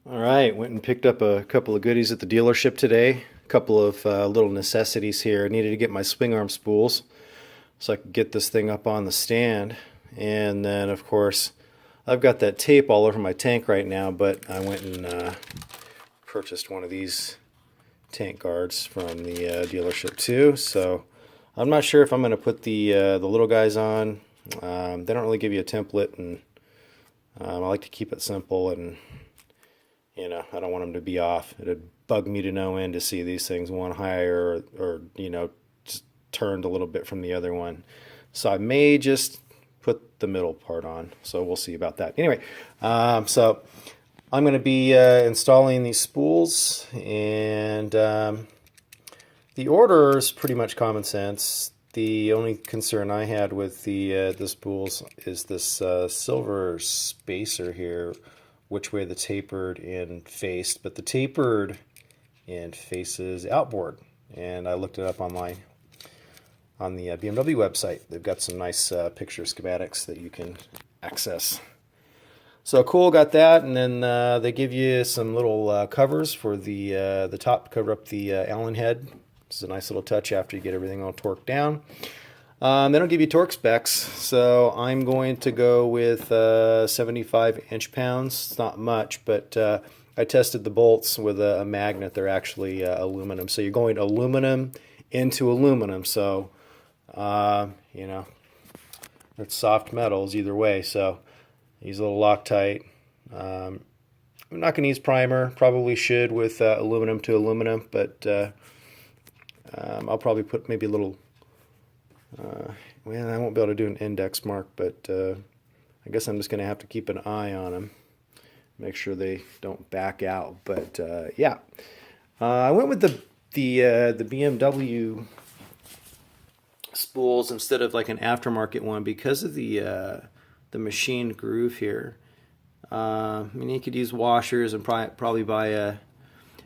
All right, went and picked up a couple of goodies at the dealership today. A couple of little necessities here. I needed to get my swing arm spools so I could get this thing up on the stand. And then, of course, I've got that tape all over my tank right now, but I went and purchased one of these tank guards from the dealership too. So I'm not sure if I'm going to put the little guys on. They don't really give you a template, and I like to keep it simple, and I don't want them to be off. It'd bug me to no end to see these things one higher or just turned a little bit from the other one. So I may just put the middle part on. So we'll see about that. Anyway, so I'm going to be installing these spools, and the order is pretty much common sense. The only concern I had with the spools is this silver spacer here, which way the tapered end faced, but the tapered end faces outboard, and I looked it up online on the BMW website. They've got some nice picture schematics that you can access. So cool, got that, and then they give you some little covers for the top to cover up the Allen head. It's a nice little touch after you get everything all torqued down. They don't give you torque specs, so I'm going to go with 75 inch-pounds. It's not much, but I tested the bolts with a magnet. They're actually aluminum, so you're going aluminum into aluminum, so it's soft metals either way, so use a little Loctite. I'm not going to use primer, probably should with aluminum to aluminum, but I'll probably put maybe a little well, I won't be able to do an index mark, but I guess I'm just going to have to keep an eye on them, make sure they don't back out. But yeah, I went with the BMW spools instead of like an aftermarket one because of the machined groove here. I mean, you could use washers and probably buy an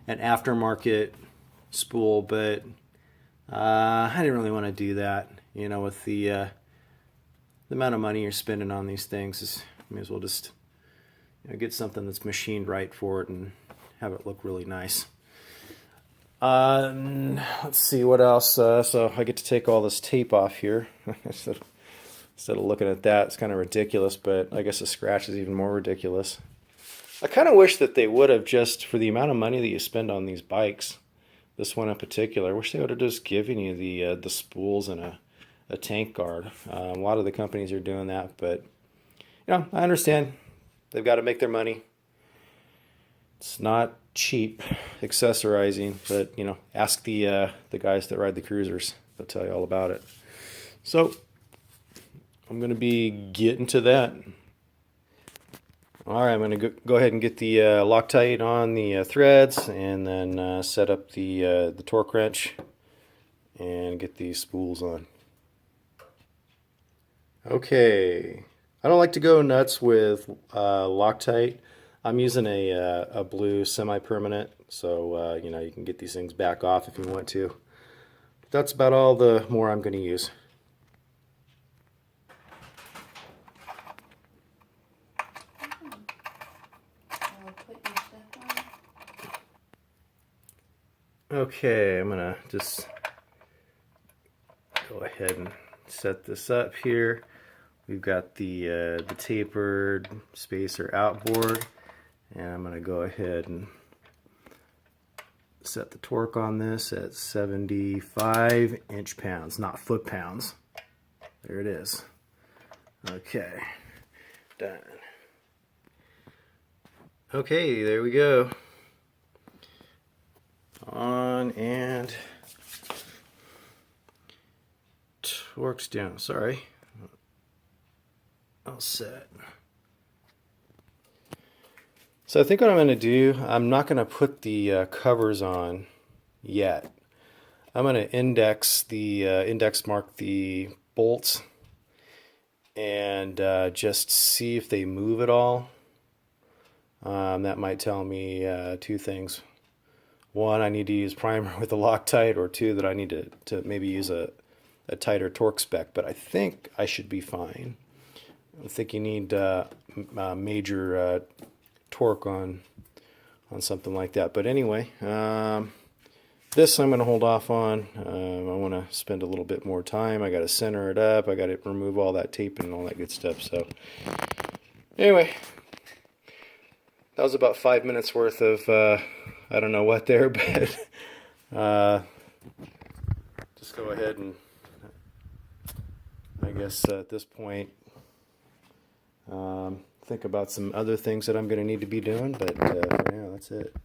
aftermarket spool, but I didn't really want to do that. With the amount of money you're spending on these things, you may as well just get something that's machined right for it and have it look really nice. Let's see what else. So I get to take all this tape off here. Instead of looking at that, it's kind of ridiculous, but I guess the scratch is even more ridiculous. I kind of wish that they would have, just for the amount of money that you spend on these bikes, this one in particular, I wish they would have just given you the spools and a tank guard. A lot of the companies are doing that, but I understand they've got to make their money. It's not cheap accessorizing, but ask the guys that ride the cruisers. They'll tell you all about it. So I'm going to be getting to that. All right, I'm going to go ahead and get the Loctite on the threads, and then set up the torque wrench and get these spools on. Okay, I don't like to go nuts with Loctite. I'm using a blue semi-permanent, so you can get these things back off if you want to. That's about all the more I'm going to use. Okay, I'm gonna just go ahead and set this up here. We've got the tapered spacer outboard, and I'm gonna go ahead and set the torque on this at 75 inch-pounds, not foot-pounds. There it is. Okay, done. Okay, there we go. On and torques down. Sorry. All set. So I think what I'm going to do, I'm not going to put the covers on yet. I'm going to index mark the bolts and just see if they move at all. That might tell me two things. One, I need to use primer with the Loctite, or two, that I need to maybe use a tighter torque spec, but I think I should be fine. I think you need major torque on on something like that. But anyway, this I'm going to hold off on. I want to spend a little bit more time. I got to center it up. I got to remove all that tape and all that good stuff. So anyway, that was about 5 minutes worth of I don't know what there, but just go ahead and I guess at this point think about some other things that I'm going to need to be doing. But for now, that's it.